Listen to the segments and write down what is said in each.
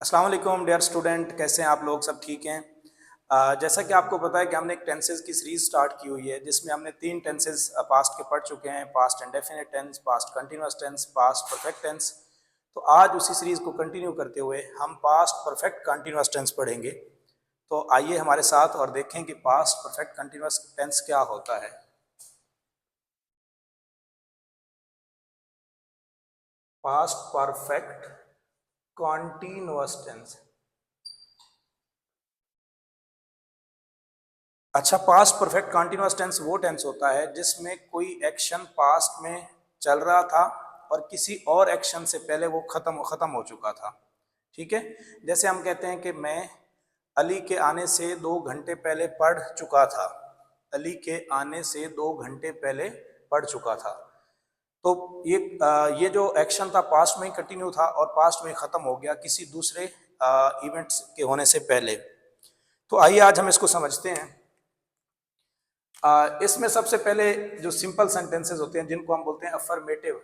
अस्सलाम वालेकुम dear student, कैसे हैं आप लोग? सब ठीक हैं? जैसा कि आपको पता है कि हमने एक टेंसेस की सीरीज स्टार्ट की हुई है जिसमें हमने 3 टेंसेस पास्ट के पढ़ चुके हैं। Past indefinite tense, past continuous tense, past perfect tense. तो आज उसी सीरीज को कंटिन्यू करते हुए हम पास्ट परफेक्ट कंटिन्यूअस टेंस पढ़ेंगे। तो आइए हमारे साथ और देखें कि पास्ट परफेक्ट कंटिन्यूअस टेंस क्या होता है। Past perfect continuous tense. अच्छा, पास्ट परफेक्ट कंटिन्यूअस टेंस वो टेंस होता है जिसमें कोई एक्शन पास्ट में चल रहा था और किसी और एक्शन से पहले वो खत्म हो चुका था। ठीक है, जैसे हम कहते हैं कि मैं अली के आने से 2 घंटे पहले पढ़ चुका था। अली के आने से 2 घंटे पहले पढ़ चुका था। तो ये जो एक्शन था पास्ट में ही कंटिन्यू था और पास्ट में खत्म हो गया किसी दूसरे इवेंट्स के होने से पहले। तो आइए आज हम इसको समझते हैं। इसमें सबसे पहले जो सिंपल सेंटेंसेस होते हैं जिनको हम बोलते हैं अफर्मेटिव,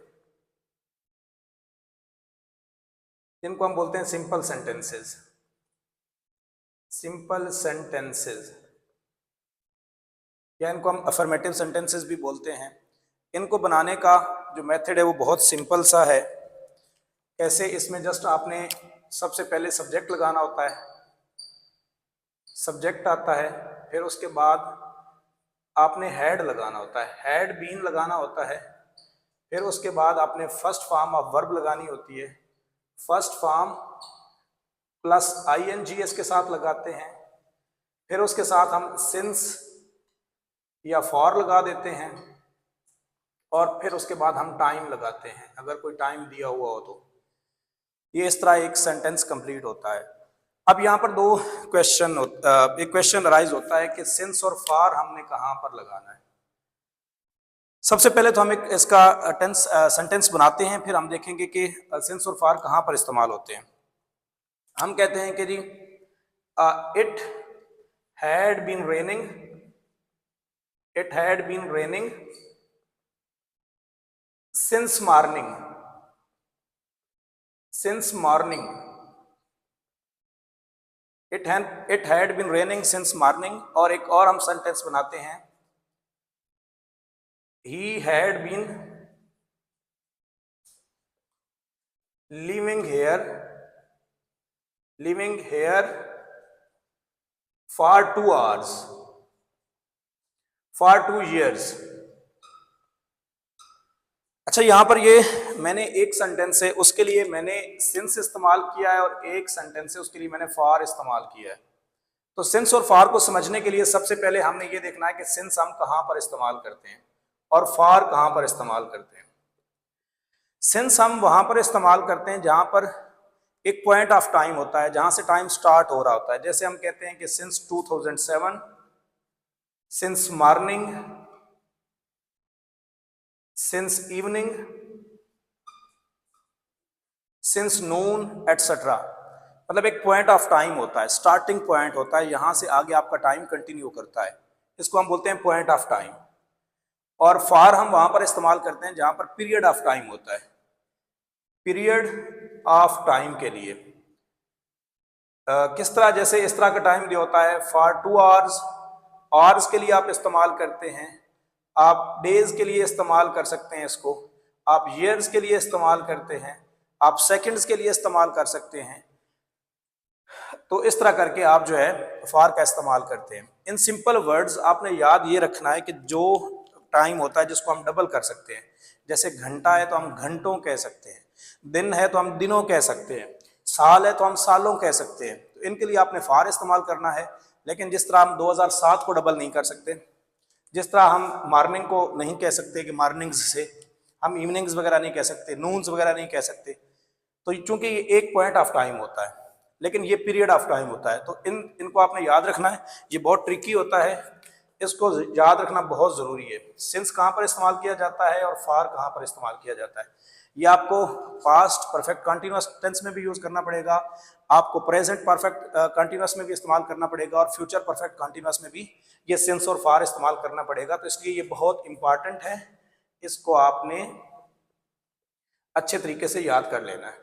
जिनको हम बोलते हैं सिंपल सेंटेंसेस। सिंपल सेंटेंसेस या इनको हम अफर्मेटिव सेंटेंसेस भी बोलते हैं। इनको बनाने का जो मेथड है वो बहुत सिंपल सा है। कैसे? इसमें जस्ट आपने सबसे पहले सब्जेक्ट लगाना होता है, सब्जेक्ट आता है, फिर उसके बाद आपने हेड लगाना होता है, हेड बीन लगाना होता है, फिर उसके बाद आपने फर्स्ट फॉर्म ऑफ वर्ब लगानी होती है। फर्स्ट फॉर्म प्लस INGS के साथ लगाते हैं, फिर उसके साथ हम सिंस या फॉर लगा देते हैं और फिर उसके बाद हम टाइम लगाते हैं अगर कोई टाइम दिया हुआ हो तो। ये इस तरह एक सेंटेंस कंप्लीट होता है। अब यहाँ पर एक क्वेश्चन अराइज होता है कि सिंस और फॉर हमने कहाँ पर लगाना है। सबसे पहले तो हम एक इसका सेंटेंस बनाते हैं, फिर हम देखेंगे कि सिंस और फॉर कहाँ पर इस्तेमाल होते हैं। हम कहते हैं कि जी it had been raining, it had been raining since morning, since morning. It had been raining since morning. और एक और हम सेंटेंस बनाते हैं, he had been living here, living here for 2 hours, for 2 years। अच्छा, यहां पर ये मैंने एक सेंटेंस है उसके लिए मैंने सिंस इस्तेमाल किया है और एक सेंटेंस है उसके लिए मैंने फॉर इस्तेमाल किया है। तो सिंस और फॉर को समझने के लिए सबसे पहले हमने ये देखना है कि सिंस हम कहां पर इस्तेमाल करते हैं और फॉर कहां पर इस्तेमाल करते हैं। सिंस हम वहां पर इस्तेमाल करते हैं जहां पर एक पॉइंट ऑफ टाइम होता है, जहां से टाइम स्टार्ट हो रहा होता है। जैसे हम कहते हैं कि since 2007, since morning, since evening, since noon etcetera. मतलब एक पॉइंट ऑफ टाइम होता है, स्टार्टिंग पॉइंट होता है, यहां से आगे आपका टाइम कंटिन्यू करता है। इसको हम बोलते हैं पॉइंट ऑफ टाइम। और फॉर हम वहां पर इस्तेमाल करते हैं जहां पर पीरियड ऑफ टाइम होता है, पीरियड ऑफ टाइम के लिए। किस तरह? जैसे इस तरह का टाइम दिया होता है फॉर 2 hours, आवर्स के लिए आप इस्तेमाल करते हैं, आप डेज के लिए इस्तेमाल कर सकते हैं इसको, आप ईयर्स के लिए इस्तेमाल करते हैं, आप सेकंड्स के लिए इस्तेमाल कर सकते हैं। तो इस तरह करके आप जो है फॉर का इस्तेमाल करते हैं। इन सिंपल वर्ड्स आपने याद ये रखना है कि जो टाइम होता है जिसको हम डबल कर सकते हैं, जैसे घंटा है तो हम घंटों कह सकते हैं, दिन है तो हम दिनों कह सकते हैं, साल है तो हम सालों कह सकते हैं। तो इनके लिए आपने फॉर इस्तेमाल करना है। लेकिन जिस तरह हम 2007 को डबल नहीं कर सकते, जिस तरह हम मॉर्निंग को नहीं कह सकते कि मॉर्निंग्स से, हम इवनिंग्स वगैरह नहीं कह सकते, नून्स वगैरह नहीं कह सकते। तो चूंकि ये एक पॉइंट ऑफ टाइम होता है लेकिन ये पीरियड ऑफ टाइम होता है, तो इनको आपने याद रखना है। ये बहुत ट्रिकी होता है, इसको याद रखना बहुत ज़रूरी है। सिंस कहाँ पर इस्तेमाल किया जाता है और फॉर कहाँ पर इस्तेमाल किया जाता है। ये आपको पास्ट परफेक्ट कंटिन्यूअस टेंस में भी यूज़ करना पड़ेगा, आपको प्रेजेंट परफेक्ट कंटिन्यूअस में भी इस्तेमाल करना पड़ेगा और फ्यूचर परफेक्ट कंटिन्यूअस में भी ये सिंस और फॉर इस्तेमाल करना पड़ेगा। तो इसलिए ये बहुत इंपॉर्टेंट है, इसको आपने अच्छे तरीके से याद कर लेना है।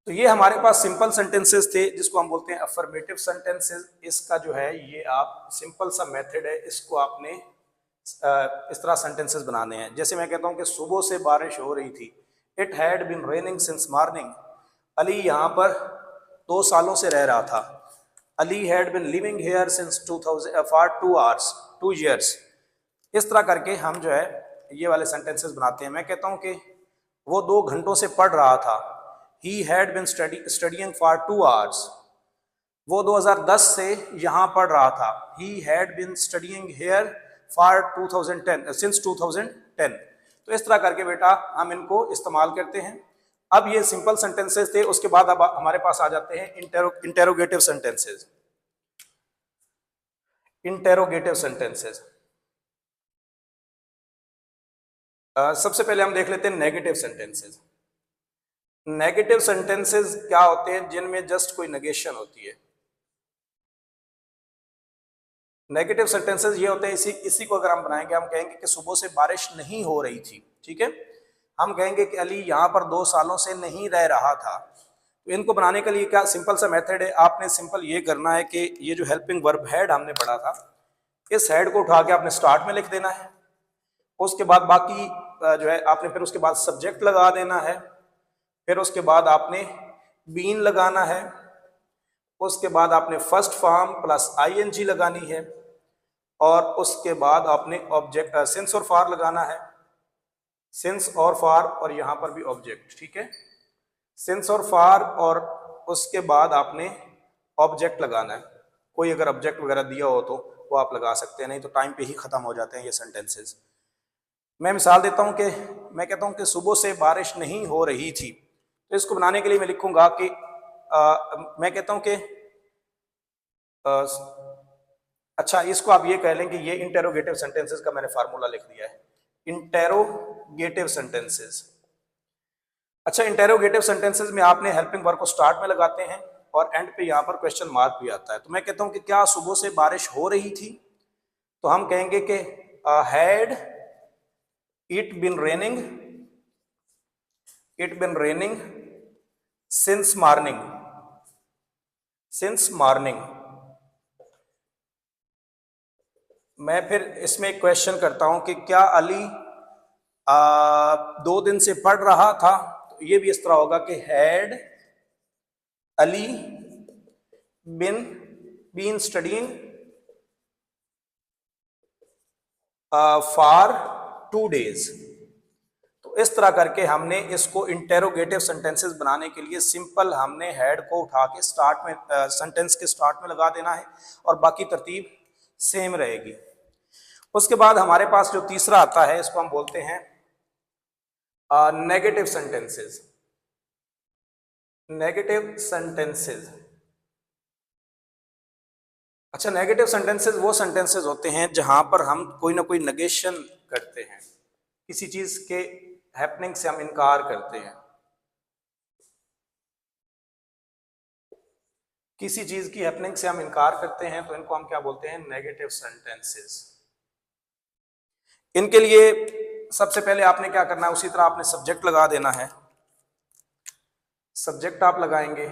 तो ये हमारे पास सिंपल सेंटेंसेस थे जिसको हम बोलते हैं अफर्मेटिव सेंटेंसेस। इसका जो है ये आप सिंपल सा मेथड है, इसको आपने इस तरह सेंटेंसेस बनाने हैं। जैसे मैं कहता हूँ कि सुबह से बारिश हो रही थी, it had been raining since morning. Ali यहाँ पर 2 सालों से रह रहा था। Ali had been living here since 2000 for 2 hours 2 years. इस तरह करके हम जो है ये वाले सेंटेंसेस बनाते हैं। मैं कहता हूँ कि वो 2 घंटों से पढ़ रहा था। He had been studying for 2 hours. वो 2010 से यहाँ पढ़ रहा था। He had been studying here for 2010 since 2010। तो इस तरह करके बेटा हम इनको इस्तेमाल करते हैं। अब ये सिंपल सेंटेंसेस थे, उसके बाद अब हमारे पास आ जाते हैं इंटेरोगेटिव सेंटेंसेस। इंटेरोगेटिव सेंटेंसेस सबसे पहले हम देख लेते हैं नेगेटिव सेंटेंसेस। नेगेटिव सेंटेंसेस क्या होते हैं? जिनमें जस्ट कोई नेगेशन होती है। नेगेटिव सेंटेंसेस ये होते हैं, इसी को अगर हम बनाएंगे, हम कहेंगे कि सुबह से बारिश नहीं हो रही थी, ठीक है। हम कहेंगे कि अली यहाँ पर 2 सालों से नहीं रह रहा था। तो इनको बनाने के लिए क्या सिंपल सा मेथड है, आपने सिंपल ये करना है कि ये जो हेल्पिंग वर्ब हैड हमने पढ़ा था, इस हैड को उठा के आपने स्टार्ट में लिख देना है। उसके बाद बाकी जो है आपने फिर उसके बाद सब्जेक्ट लगा देना है, फिर उसके बाद आपने बीन लगाना है, उसके बाद आपने फर्स्ट फॉर्म प्लस आईएनजी लगानी है, और उसके बाद आपने ऑब्जेक्ट सिंस और फॉर लगाना है। सिंस और फॉर और यहाँ पर भी ऑब्जेक्ट, ठीक है। सिंस और फॉर और उसके बाद आपने ऑब्जेक्ट लगाना है। कोई अगर ऑब्जेक्ट वगैरह दिया हो तो वो आप लगा सकते हैं, नहीं तो टाइम पे ही खत्म हो जाते हैं ये सेंटेंसेस। मैं मिसाल देता हूं कि मैं कहता हूं कि सुबह से बारिश नहीं हो रही थी। तो इसको बनाने के लिए मैं लिखूंगा कि मैं कहता हूं कि अच्छा, इसको आप ये कह लें कि ये इंटेरोगेटिव सेंटेंसेस का मैंने फार्मूला लिख दिया है। Interrogative sentences. अच्छा, इंटेरोगेटिव सेंटेंसेस में आपने हेल्पिंग वर्ब को स्टार्ट में लगाते हैं और एंड पे यहाँ पर क्वेश्चन मार्क भी आता है। तो मैं कहता हूं कि क्या सुबह से बारिश हो रही थी? तो हम कहेंगे कि had it been raining since morning। मैं फिर इसमें एक क्वेश्चन करता हूं कि क्या अली 2 दिन से पढ़ रहा था? तो ये भी इस तरह होगा कि had Ali been studying for 2 days। तो इस तरह करके हमने इसको इंटेरोगेटिव सेंटेंसेस बनाने के लिए सिंपल हमने हेड को उठा के स्टार्ट में सेंटेंस के स्टार्ट में लगा देना है और बाकी तरतीब सेम रहेगी। उसके बाद हमारे पास जो तीसरा आता है, इसको हम बोलते हैं नेगेटिव सेंटेंसेस। Negative sentences. अच्छा, नेगेटिव सेंटेंसेस वो सेंटेंसेस होते हैं जहां पर हम कोई ना कोई नेगेशन करते हैं, किसी चीज के हैपनिंग से हम इनकार करते हैं, किसी चीज की हैपनिंग से हम इनकार करते हैं, तो इनको हम क्या बोलते हैं? Negative sentences. इनके लिए सबसे पहले आपने क्या करना है, उसी तरह आपने सब्जेक्ट लगा देना है। सब्जेक्ट आप लगाएंगे,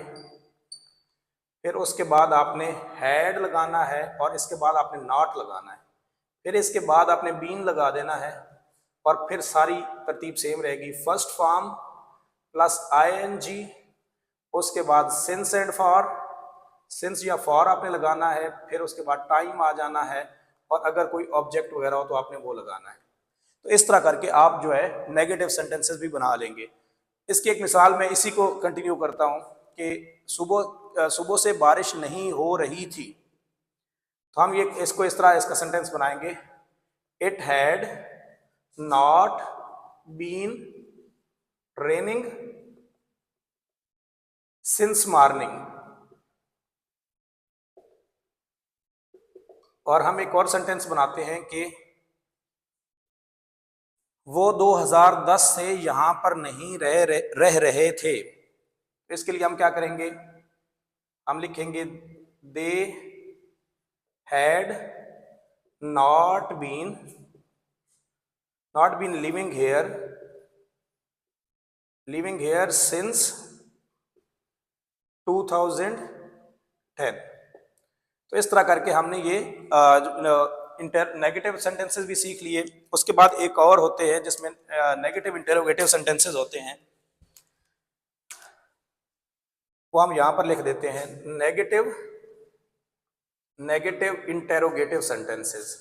फिर उसके बाद आपने हैड लगाना है और इसके बाद आपने नॉट लगाना है, फिर इसके बाद आपने बीन लगा देना है और फिर सारी तरतीब सेम रहेगी। फर्स्ट फॉर्म प्लस आईएनजी, उसके बाद सिंस एंड फॉर, सिंस या फॉर आपने लगाना है, फिर उसके बाद टाइम आ जाना है और अगर कोई ऑब्जेक्ट वगैरह हो तो आपने वो लगाना है। तो इस तरह करके आप जो है नेगेटिव सेंटेंसेस भी बना लेंगे। इसकी एक मिसाल मैं इसी को कंटिन्यू करता हूं कि सुबह से बारिश नहीं हो रही थी। तो हम ये इसको इस तरह इसका सेंटेंस बनाएंगे, it had not been raining since morning. और हम एक और सेंटेंस बनाते हैं कि वो 2010 से यहां पर नहीं रह रहे थे। तो इसके लिए हम क्या करेंगे, हम लिखेंगे they had not been living here since 2010। तो इस तरह करके हमने ये नेगेटिव सेंटेंसेस भी सीख लिए। उसके बाद एक और होते हैं जिसमें नेगेटिव इंटेरोगेटिव सेंटेंसेस होते हैं, वो हम यहां पर लिख देते हैं, negative interrogative sentences.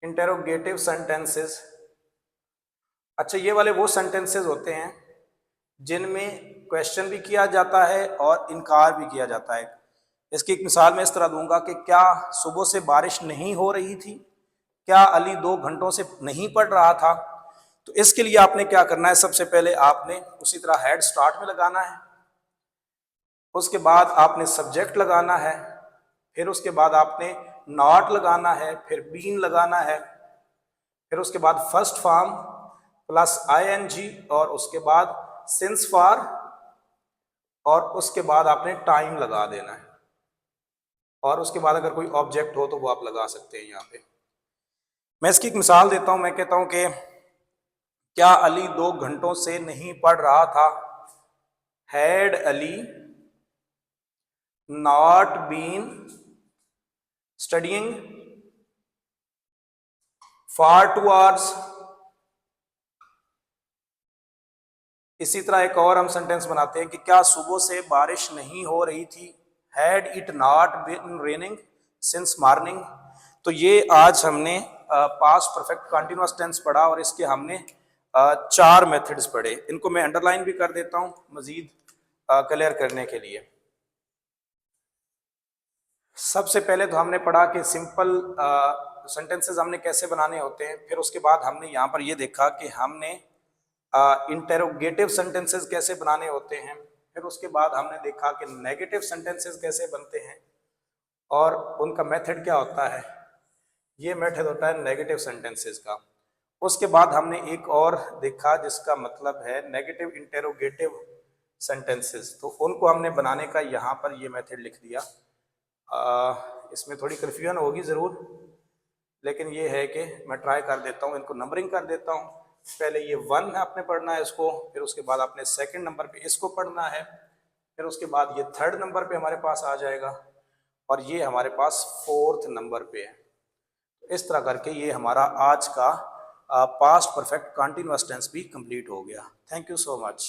Interrogative sentences, अच्छा ये वाले वो सेंटेंसेस होते हैं जिनमें क्वेश्चन भी किया जाता है और इनकार भी किया जाता है। इसकी एक मिसाल मैं इस तरह दूंगा कि क्या सुबह से बारिश नहीं हो रही थी, क्या अली 2 घंटों से नहीं पढ़ रहा था। तो इसके लिए आपने क्या करना है, सबसे पहले आपने उसी तरह हेड स्टार्ट में लगाना है, उसके बाद आपने सब्जेक्ट लगाना है, फिर उसके बाद आपने नॉट लगाना है, फिर बीन लगाना है, फिर उसके बाद फर्स्ट फॉर्म प्लस आईएनजी और उसके बाद सिंस फॉर, और उसके बाद आपने टाइम लगा देना है, और उसके बाद अगर कोई ऑब्जेक्ट हो तो वो आप लगा सकते हैं यहाँ पे। मैं इसकी एक मिसाल देता हूं, मैं कहता हूं कि क्या अली 2 घंटों से नहीं पढ़ रहा था, had Ali not been studying for 2 hours. इसी तरह एक और हम सेंटेंस बनाते हैं कि क्या सुबह से बारिश नहीं हो रही थी, had it not been raining since morning. तो ये आज हमने पास्ट परफेक्ट कंटिन्यूअस टेंस पढ़ा और इसके हमने 4 मेथड्स पढ़े। इनको मैं अंडरलाइन भी कर देता हूं मजीद क्लियर करने के लिए। सबसे पहले तो हमने पढ़ा कि सिंपल सेंटेंसेस हमने कैसे बनाने होते हैं, फिर उसके बाद हमने यहाँ पर ये देखा कि हमने इंटेरोगेटिव सेंटेंसेस कैसे बनाने होते हैं, फिर उसके बाद हमने देखा कि नेगेटिव सेंटेंसेस कैसे बनते हैं और उनका मेथड क्या होता है। ये मेथड होता है नेगेटिव सेंटेंसेस का। उसके बाद हमने एक और देखा जिसका मतलब है नेगेटिव इंटेरोगेटिव सेंटेंसेस, तो उनको हमने बनाने का यहाँ पर ये मेथड लिख दिया। इसमें थोड़ी कन्फ्यूजन होगी ज़रूर, लेकिन ये है कि मैं ट्राई कर देता हूँ, इनको नंबरिंग कर देता हूँ। पहले ये 1 आपने पढ़ना है इसको, फिर उसके बाद आपने सेकंड नंबर पे इसको पढ़ना है, फिर उसके बाद ये 3rd नंबर पे हमारे पास आ जाएगा और ये हमारे पास 4th नंबर पे है। इस तरह करके ये हमारा आज का पास्ट परफेक्ट कंटिन्यूअस टेंस भी कंप्लीट हो गया। Thank you so much.